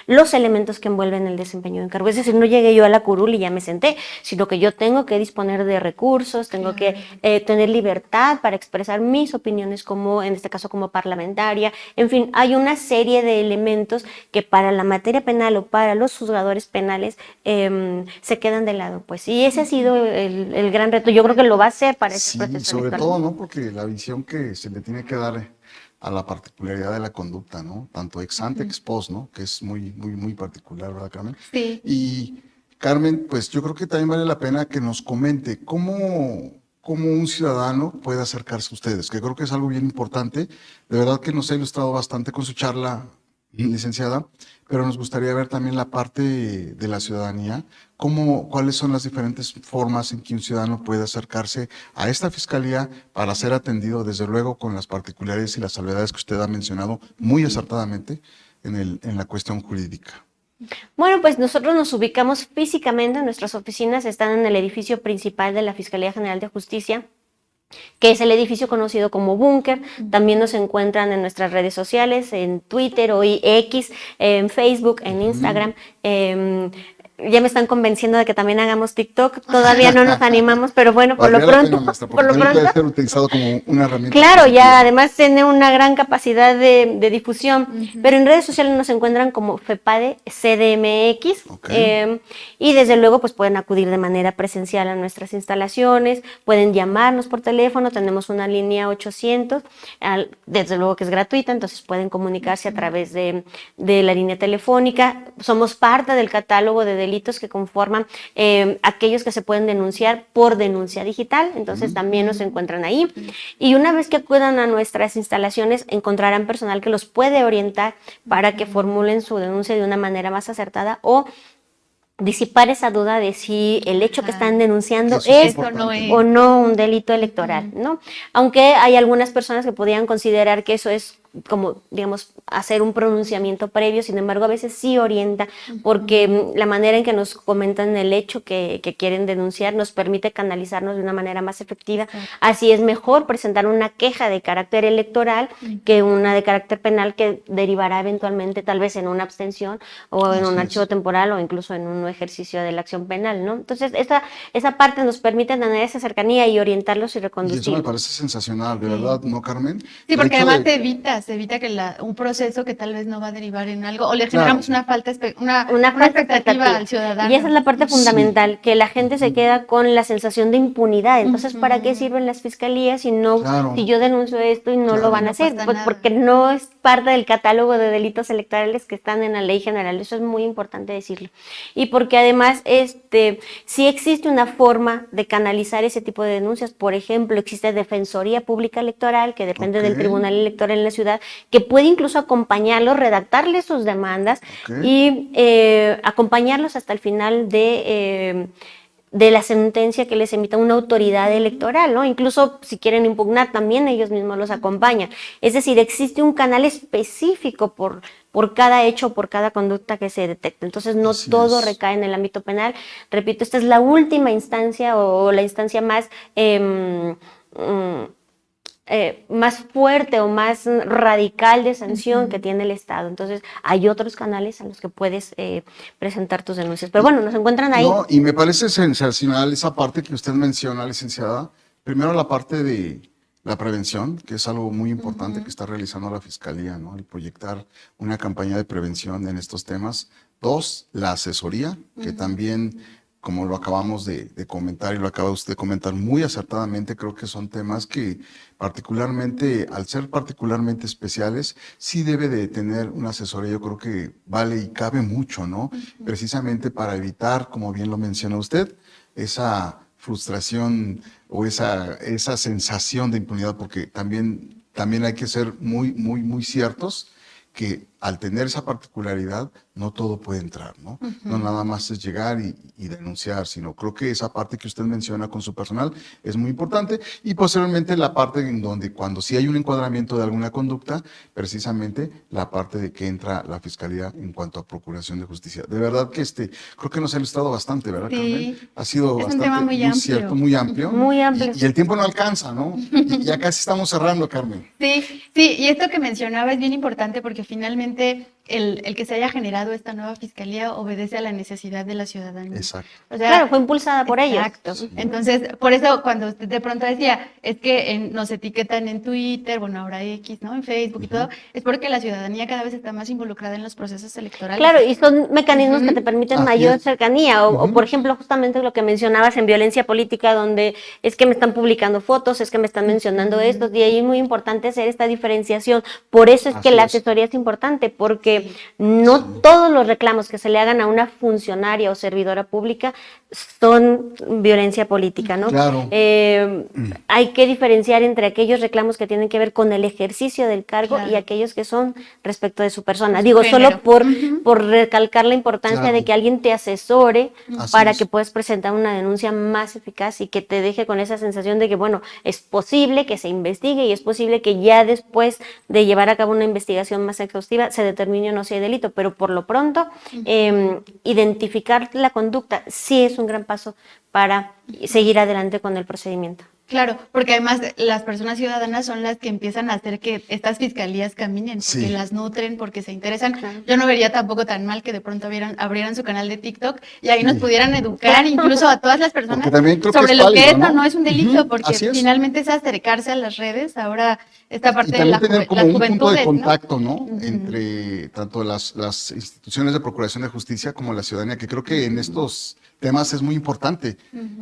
los elementos que envuelven el desempeño del cargo. Es decir, no llegué yo a la curul y ya me senté, sino que yo tengo que disponer de recursos, tengo que tener libertad para expresar mis opiniones como, en este caso, como parlamentaria. En fin, hay una serie de elementos que para la materia penal o para los juzgadores penales se quedan de lado, pues. Y ese ha sido el gran reto. Yo creo que lo va a ser para este proceso sobre electoral. todo, ¿no? Porque la visión que se le tiene que dar a la particularidad de la conducta, ¿no? Tanto ex ante, ex post, ¿no? Que es muy, muy, muy particular, ¿verdad, Carmen? Sí. Y Carmen, pues yo creo que también vale la pena que nos comente cómo un ciudadano puede acercarse a ustedes, que creo que es algo bien importante. De verdad que nos ha ilustrado bastante con su charla, licenciada, pero nos gustaría ver también la parte de la ciudadanía, cuáles son las diferentes formas en que un ciudadano puede acercarse a esta fiscalía para ser atendido, desde luego con las particularidades y las salvedades que usted ha mencionado muy acertadamente en la cuestión jurídica. Bueno, pues nosotros nos ubicamos físicamente, nuestras oficinas están en el edificio principal de la Fiscalía General de Justicia, que es el edificio conocido como Búnker. También nos encuentran en nuestras redes sociales, en Twitter, hoy X, en Facebook, en Instagram. Ya me están convenciendo de que también hagamos TikTok. Todavía no nos animamos, pero bueno, por lo pronto. Puede ser utilizado como una herramienta. Claro, ya además tiene una gran capacidad de difusión, pero en redes sociales nos encuentran como FEPADE CDMX, y desde luego pues pueden acudir de manera presencial a nuestras instalaciones, pueden llamarnos por teléfono, tenemos una línea 800, desde luego que es gratuita, entonces pueden comunicarse a través de la línea telefónica. Somos parte del catálogo de delitos que conforman aquellos que se pueden denunciar por denuncia digital, entonces también nos encuentran ahí. Y una vez que acudan a nuestras instalaciones, encontrarán personal que los puede orientar para que formulen su denuncia de una manera más acertada o disipar esa duda de si el hecho que están denunciando es o no un delito electoral, ¿no? Aunque hay algunas personas que podrían considerar que eso es como, digamos, hacer un pronunciamiento previo, sin embargo, a veces sí orienta, porque la manera en que nos comentan el hecho que quieren denunciar nos permite canalizarnos de una manera más efectiva. Así es mejor presentar una queja de carácter electoral que una de carácter penal que derivará eventualmente tal vez en una abstención o en un archivo temporal o incluso en un ejercicio de la acción penal, ¿no? Entonces, esa parte nos permite tener esa cercanía y orientarlos y reconducirlos. Y eso me parece sensacional, de verdad, ¿no, Carmen? Sí, porque además se evita que un proceso que tal vez no va a derivar en algo, o le generamos una expectativa al ciudadano. Y esa es la parte fundamental, que la gente se queda con la sensación de impunidad. Entonces, ¿para qué sirven las fiscalías si yo denuncio esto y no lo van a hacer? Pues porque no es parte del catálogo de delitos electorales que están en la ley general. Eso es muy importante decirlo. Y porque además sí existe una forma de canalizar ese tipo de denuncias. Por ejemplo, existe Defensoría Pública Electoral, que depende del Tribunal Electoral en la ciudad, que puede incluso acompañarlos, redactarles sus demandas y acompañarlos hasta el final de la sentencia que les emita una autoridad electoral, ¿no? Incluso si quieren impugnar, también ellos mismos los acompañan. Es decir, existe un canal específico por cada hecho, por cada conducta que se detecta. Entonces, no todo recae en el ámbito penal. Repito, esta es la última instancia o la instancia más fuerte o más radical de sanción que tiene el Estado. Entonces, hay otros canales a los que puedes presentar tus denuncias. Pero bueno, nos encuentran ahí. No, y me parece sensacional esa parte que usted menciona, licenciada. Primero, la parte de la prevención, que es algo muy importante que está realizando la Fiscalía, ¿no? El proyectar una campaña de prevención en estos temas. Dos, la asesoría, que también, como lo acabamos de comentar y lo acaba usted de comentar muy acertadamente, creo que son temas que particularmente, al ser particularmente especiales, sí debe de tener una asesoría. Yo creo que vale y cabe mucho, ¿no? Precisamente para evitar, como bien lo menciona usted, esa frustración o esa sensación de impunidad, porque también también hay que ser muy ciertos que al tener esa particularidad, no todo puede entrar, ¿no? No nada más es llegar y denunciar, sino creo que esa parte que usted menciona con su personal es muy importante, y posteriormente la parte en donde cuando sí hay un encuadramiento de alguna conducta, precisamente la parte de que entra la Fiscalía en cuanto a procuración de justicia. De verdad que creo que nos ha ilustrado bastante, ¿verdad, Carmen? Ha sido es bastante un tema muy amplio. cierto, muy amplio. Muy amplio. Y el tiempo no alcanza, ¿no? Y ya casi estamos cerrando, Carmen. Sí, y esto que mencionaba es bien importante porque finalmente el que se haya generado esta nueva fiscalía obedece a la necesidad de la ciudadanía. Exacto. O sea, claro, fue impulsada por ellos. Exacto. Entonces, por eso cuando usted de pronto decía, es que nos etiquetan en Twitter, bueno, ahora X, ¿no? En Facebook y todo, es porque la ciudadanía cada vez está más involucrada en los procesos electorales. Claro, y son mecanismos que te permiten mayor cercanía, o por ejemplo, justamente lo que mencionabas en violencia política, donde es que me están publicando fotos, es que me están mencionando esto, y ahí es muy importante hacer esta diferenciación. Por eso es que la asesoría es importante, porque no todos los reclamos que se le hagan a una funcionaria o servidora pública son violencia política, ¿no? Claro. Hay que diferenciar entre aquellos reclamos que tienen que ver con el ejercicio del cargo y aquellos que son respecto de su persona. Digo, solo por recalcar la importancia de que alguien te asesore para que puedas presentar una denuncia más eficaz y que te deje con esa sensación de que, bueno, es posible que se investigue y es posible que ya después de llevar a cabo una investigación más exhaustiva se determine o no si hay delito, pero por lo pronto identificar la conducta sí es un gran paso para seguir adelante con el procedimiento. Claro, porque además las personas ciudadanas son las que empiezan a hacer que estas fiscalías caminen, porque las nutren, porque se interesan. Claro. Yo no vería tampoco tan mal que de pronto abrieran su canal de TikTok y ahí nos pudieran educar incluso a todas las personas sobre lo que eso no es un delito, porque finalmente es acercarse a las redes. Ahora esta parte de la tener como un punto de contacto, ¿no? Entre tanto las instituciones de procuración de justicia como la ciudadanía, que creo que en estos temas es muy importante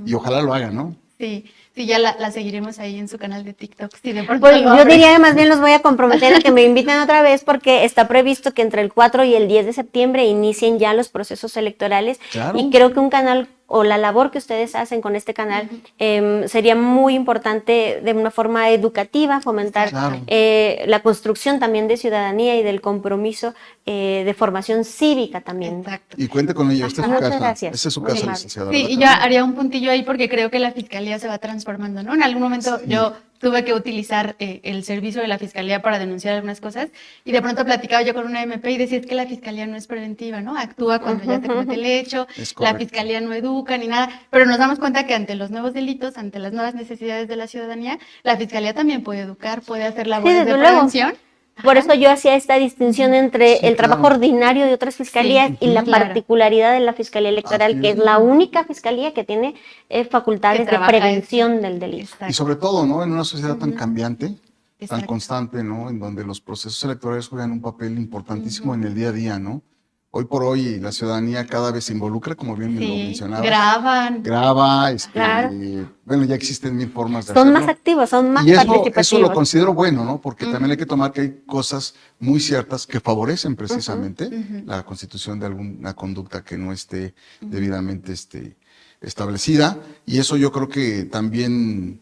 y ojalá lo hagan, ¿no? Sí, ya la seguiremos ahí en su canal de TikTok. Sí, de pronto pues yo diría que más bien los voy a comprometer a que me inviten otra vez, porque está previsto que entre el 4 y el 10 de septiembre inicien ya los procesos electorales. Claro. Y creo que un canal o la labor que ustedes hacen con este canal sería muy importante de una forma educativa, fomentar la construcción también de ciudadanía y del compromiso de formación cívica también. Exacto. Y cuente con ello, esta es su casa. Gracias. Esta es su casa, licenciada. Sí, y yo haría un puntillo ahí porque creo que la fiscalía se va transformando, ¿no? En algún momento yo tuve que utilizar el servicio de la fiscalía para denunciar algunas cosas y de pronto platicaba yo con una MP y decía, es que la fiscalía no es preventiva, ¿no? Actúa cuando ya se comete el hecho, la fiscalía no educa ni nada, pero nos damos cuenta que ante los nuevos delitos, ante las nuevas necesidades de la ciudadanía, la fiscalía también puede educar, puede hacer labores de prevención. Por eso yo hacía esta distinción entre el trabajo ordinario de otras fiscalías y la particularidad de la Fiscalía Electoral, que es la única fiscalía que tiene facultades de prevención del delito. Exacto. Y sobre todo, ¿no? En una sociedad tan cambiante, tan constante, ¿no? En donde los procesos electorales juegan un papel importantísimo en el día a día, ¿no? Hoy por hoy la ciudadanía cada vez se involucra, como bien lo mencionaba. Graba, bueno, ya existen mil formas de hacerlo. Son más activos, son más participativos. Eso lo considero bueno, ¿no? Porque también hay que tomar que hay cosas muy ciertas que favorecen precisamente la constitución de alguna conducta que no esté debidamente establecida, y eso yo creo que también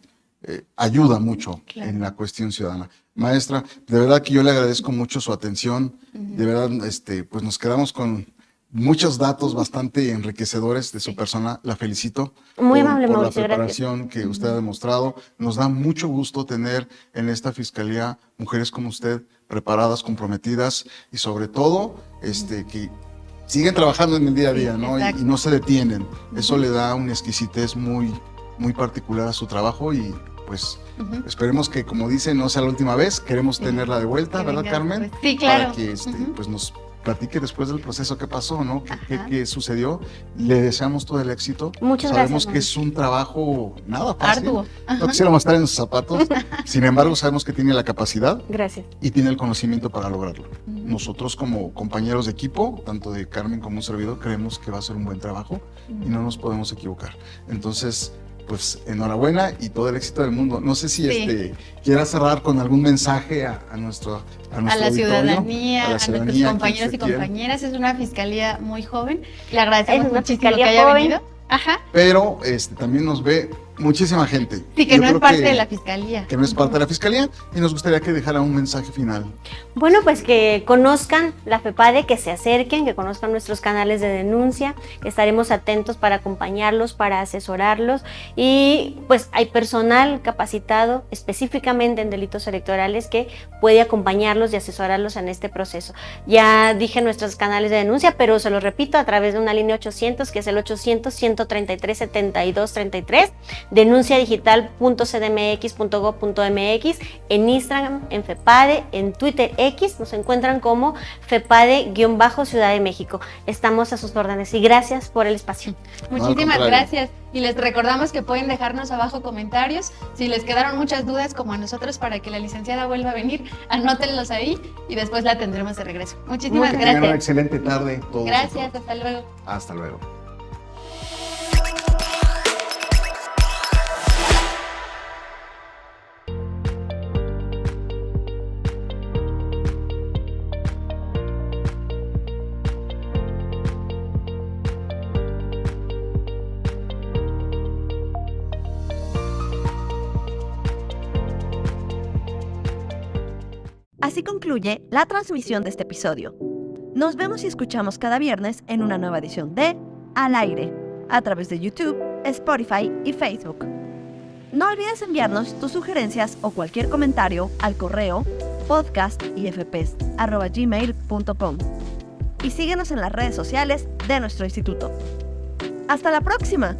ayuda mucho en la cuestión ciudadana. Maestra, de verdad que yo le agradezco mucho su atención, de verdad, pues nos quedamos con muchos datos bastante enriquecedores de su persona, la felicito muy amable, por la preparación que usted ha demostrado. Nos da mucho gusto tener en esta fiscalía mujeres como usted, preparadas, comprometidas y sobre todo, que siguen trabajando en el día a día, ¿no? Y no se detienen. Eso le da una exquisitez muy particular a su trabajo y pues esperemos que, como dice, no sea la última vez. Queremos tenerla de vuelta, ¿verdad, Carmen? Pues, sí, claro. Para que pues nos platique después del proceso qué pasó, ¿no? ¿Qué sucedió? Le deseamos todo el éxito. Muchas sabemos gracias, que es un trabajo nada fácil. Arduo. No quisiéramos estar en sus zapatos. Sin embargo, sabemos que tiene la capacidad. Gracias. Y tiene el conocimiento para lograrlo. Nosotros como compañeros de equipo, tanto de Carmen como un servidor, creemos que va a ser un buen trabajo y no nos podemos equivocar. Entonces, pues enhorabuena y todo el éxito del mundo. No sé si quiera cerrar con algún mensaje a nuestro la ciudadanía, a nuestros compañeros y compañeras. Es una fiscalía muy joven. Le agradecemos muchísimo que haya venido. Pero también nos ve muchísima gente. Sí, que no es parte de la Fiscalía. Que no es parte de la Fiscalía, y nos gustaría que dejara un mensaje final. Bueno, pues que conozcan la FEPADE, que se acerquen, que conozcan nuestros canales de denuncia, que estaremos atentos para acompañarlos, para asesorarlos, y pues hay personal capacitado específicamente en delitos electorales que puede acompañarlos y asesorarlos en este proceso. Ya dije nuestros canales de denuncia, pero se los repito, a través de una línea 800, que es el 800-133-7233, denunciadigital.cdmx.gov.mx, en Instagram, en FEPADE, en Twitter X, nos encuentran como FEPADE-Ciudad de México. Estamos a sus órdenes y gracias por el espacio. Muchísimas gracias. Y les recordamos que pueden dejarnos abajo comentarios. Si les quedaron muchas dudas, como a nosotros, para que la licenciada vuelva a venir, anótenlos ahí y después la tendremos de regreso. Muchísimas gracias. Una excelente tarde todos. Gracias, hasta luego. Hasta luego. Así concluye la transmisión de este episodio. Nos vemos y escuchamos cada viernes en una nueva edición de Al Aire, a través de YouTube, Spotify y Facebook. No olvides enviarnos tus sugerencias o cualquier comentario al correo podcastifps@gmail.com y síguenos en las redes sociales de nuestro instituto. ¡Hasta la próxima!